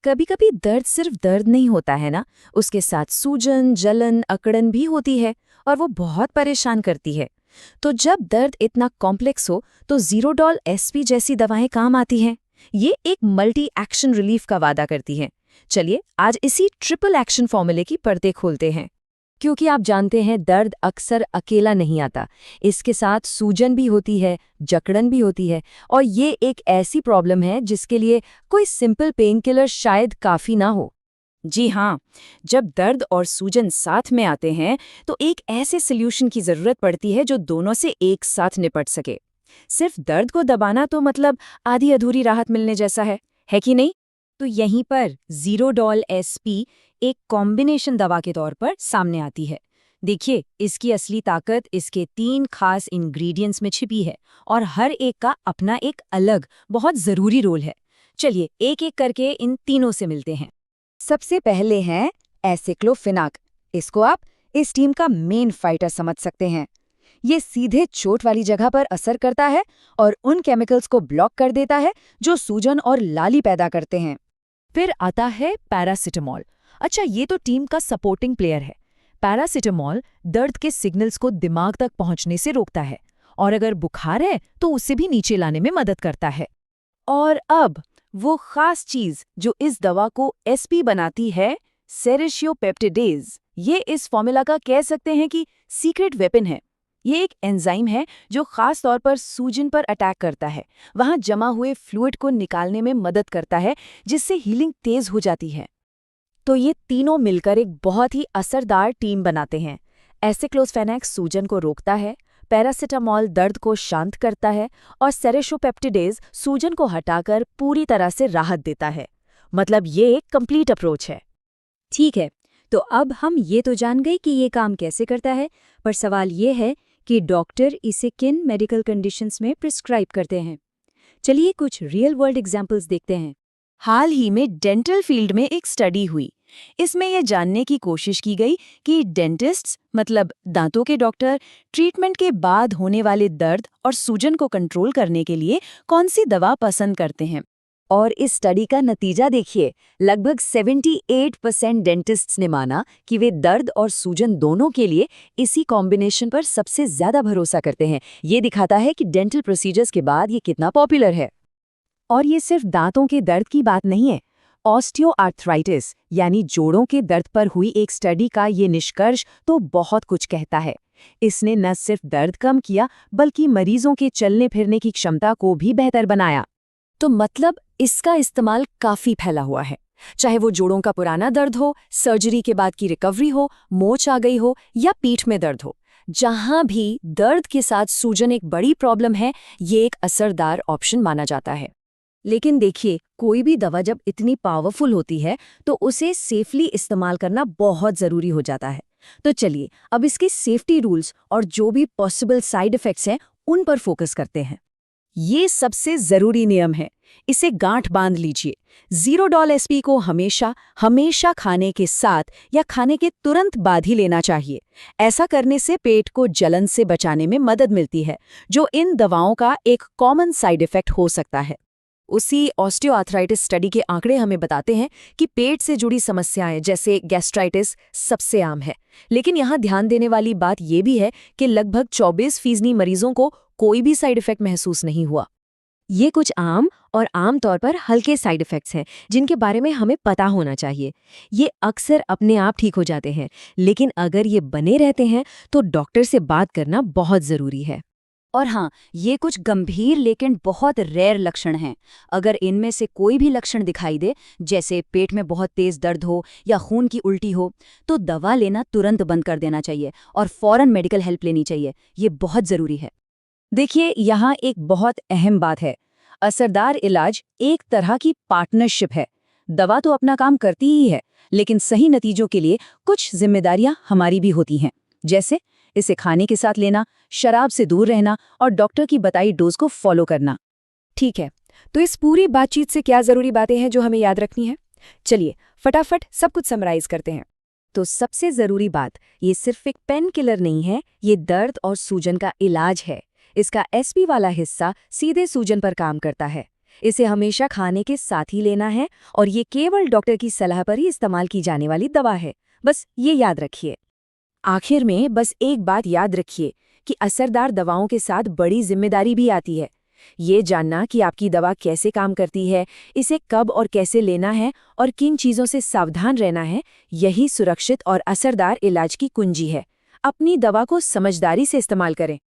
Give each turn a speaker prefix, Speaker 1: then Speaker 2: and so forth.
Speaker 1: कभी कभी दर्द सिर्फ दर्द नहीं होता है ना, उसके साथ सूजन, जलन, अकड़न भी होती है और वो बहुत परेशान करती है। तो जब दर्द इतना कॉम्प्लेक्स हो तो ज़ीरोडॉल एसपी जैसी दवाएं काम आती हैं। ये एक मल्टी एक्शन रिलीफ का वादा करती हैं। चलिए आज इसी ट्रिपल एक्शन फॉर्मूले की परतें खोलते हैं। क्योंकि आप जानते हैं दर्द अक्सर अकेला नहीं आता, इसके साथ सूजन भी होती है, जकड़न भी होती है, और ये एक ऐसी प्रॉब्लम है जिसके लिए कोई सिंपल पेन किलर शायद काफ़ी ना हो।
Speaker 2: जी हाँ, जब दर्द और सूजन साथ में आते हैं तो एक ऐसे सॉल्यूशन की ज़रूरत पड़ती है जो दोनों से एक साथ निपट सके। सिर्फ दर्द को दबाना तो मतलब आधी अधूरी राहत मिलने जैसा है कि नहीं? तो यहीं पर ज़ीरोडॉल एसपी एक कॉम्बिनेशन दवा के तौर पर सामने आती है। देखिए, इसकी असली ताकत इसके 3 खास इंग्रेडिएंट्स में छिपी है और हर एक का अपना एक अलग, बहुत ज़रूरी रोल है। चलिए एक-एक करके इन तीनों से मिलते हैं।
Speaker 1: सबसे पहले है एसिक्लोफेनाक। इसको आप इस टीम का मेन फाइटर समझ सकते हैं। ये सीधे चोट वाली जगह पर असर करता है और उन केमिकल्स को ब्लॉक कर देता है जो सूजन और लाली पैदा करते हैं। फिर आता है पैरासिटामॉल। अच्छा, ये तो टीम का सपोर्टिंग प्लेयर है। पैरासिटामॉल दर्द के सिग्नल्स को दिमाग तक पहुंचने से रोकता है और अगर बुखार है तो उसे भी नीचे लाने में मदद करता है।
Speaker 2: और अब वो खास चीज जो इस दवा को एसपी बनाती है, सेरेशियोपेप्टिडेज। ये इस फॉर्मूला का कह सकते हैं कि सीक्रेट वेपन है। ये एक एंजाइम है जो खास तौर पर सूजन पर अटैक करता है, वहां जमा हुए फ्लूइड को निकालने में मदद करता है, जिससे हीलिंग तेज हो जाती है।
Speaker 1: तो ये तीनों मिलकर एक बहुत ही असरदार टीम बनाते हैं। एसिक्लोफेनाक सूजन को रोकता है, पैरासिटामॉल दर्द को शांत करता है और सेरेशोपेप्टिडेज सूजन को हटाकर पूरी तरह से राहत देता है। मतलब ये एक कंप्लीट अप्रोच है।
Speaker 3: ठीक है, तो अब हम ये तो जान गए कि ये काम कैसे करता है, पर सवाल ये है कि डॉक्टर इसे किन मेडिकल कंडीशंस में प्रिस्क्राइब करते हैं। चलिए कुछ रियल वर्ल्ड एग्जांपल्स देखते हैं।
Speaker 2: हाल ही में डेंटल फील्ड में एक स्टडी हुई। इसमें यह जानने की कोशिश की गई कि डेंटिस्ट्स मतलब दांतों के डॉक्टर ट्रीटमेंट के बाद होने वाले दर्द और सूजन को कंट्रोल करने के लिए कौन सी दवा पसंद करते हैं।
Speaker 1: और इस स्टडी का नतीजा देखिए, लगभग 78% डेंटिस्ट्स ने माना कि वे दर्द और सूजन दोनों के लिए इसी कॉम्बिनेशन पर सबसे ज्यादा भरोसा करते हैं। ये दिखाता है कि डेंटल प्रोसीजर्स के बाद ये कितना पॉपुलर है। और ये सिर्फ दांतों के दर्द की बात नहीं है। ऑस्टियोआर्थराइटिस यानी जोड़ों के दर्द पर हुई एक स्टडी का ये निष्कर्ष तो बहुत कुछ कहता है। इसने न सिर्फ दर्द कम किया बल्कि मरीजों के चलने फिरने की क्षमता को भी बेहतर बनाया। तो मतलब इसका इस्तेमाल काफी फैला हुआ है, चाहे वो जोड़ों का पुराना दर्द हो, सर्जरी के बाद की रिकवरी हो, मोच आ गई हो या पीठ में दर्द हो। जहां भी दर्द के साथ सूजन एक बड़ी प्रॉब्लम है, ये एक असरदार ऑप्शन माना जाता है। लेकिन देखिए, कोई भी दवा जब इतनी पावरफुल होती है तो उसे सेफली इस्तेमाल करना बहुत ज़रूरी हो जाता है। तो चलिए अब इसके सेफ्टी रूल्स और जो भी पॉसिबल साइड इफ़ेक्ट्स हैं उन पर फोकस करते हैं।
Speaker 2: ये सबसे जरूरी नियम है, इसे गांठ बांध लीजिए। ज़ीरोडॉल एसपी को हमेशा खाने के साथ या खाने के तुरंत बाद ही लेना चाहिए। ऐसा करने से पेट को जलन से बचाने में मदद मिलती है, जो इन दवाओं का एक कॉमन साइड इफेक्ट हो सकता है। उसी ऑस्टियोआर्थराइटिस स्टडी के आंकड़े हमें बताते हैं कि पेट से जुड़ी समस्याएं जैसे गैस्ट्राइटिस सबसे आम है। लेकिन यहाँ ध्यान देने वाली बात यह भी है कि लगभग 24% मरीजों को कोई भी साइड इफेक्ट महसूस नहीं हुआ।
Speaker 3: ये कुछ आम और आम तौर पर हल्के साइड इफ़ेक्ट्स हैं जिनके बारे में हमें पता होना चाहिए। ये अक्सर अपने आप ठीक हो जाते हैं, लेकिन अगर ये बने रहते हैं तो डॉक्टर से बात करना बहुत ज़रूरी है।
Speaker 4: और हाँ, ये कुछ गंभीर लेकिन बहुत रेयर लक्षण हैं। अगर इनमें से कोई भी लक्षण दिखाई दे, जैसे पेट में बहुत तेज दर्द हो या खून की उल्टी हो, तो दवा लेना तुरंत बंद कर देना चाहिए और फौरन मेडिकल हेल्प लेनी चाहिए। ये बहुत ज़रूरी है।
Speaker 2: देखिए, यहाँ एक बहुत अहम बात है। असरदार इलाज एक तरह की पार्टनरशिप है। दवा तो अपना काम करती ही है, लेकिन सही नतीजों के लिए कुछ जिम्मेदारियां हमारी भी होती हैं, जैसे इसे खाने के साथ लेना, शराब से दूर रहना और डॉक्टर की बताई डोज को फॉलो करना।
Speaker 1: ठीक है, तो इस पूरी बातचीत से क्या ज़रूरी बातें हैं जो हमें याद रखनी है? चलिए फटाफट सब कुछ समराइज करते हैं। तो सबसे ज़रूरी बात, ये सिर्फ एक पेन किलर नहीं है, ये दर्द और सूजन का इलाज है। इसका एसपी वाला हिस्सा सीधे सूजन पर काम करता है। इसे हमेशा खाने के साथ ही लेना है और ये केवल डॉक्टर की सलाह पर ही इस्तेमाल की जाने वाली दवा है। बस ये याद रखिए।
Speaker 2: आखिर में बस एक बात याद रखिए कि असरदार दवाओं के साथ बड़ी जिम्मेदारी भी आती है। ये जानना कि आपकी दवा कैसे काम करती है, इसे कब और कैसे लेना है और किन चीज़ों से सावधान रहना है, यही सुरक्षित और असरदार इलाज की कुंजी है। अपनी दवा को समझदारी से इस्तेमाल करें।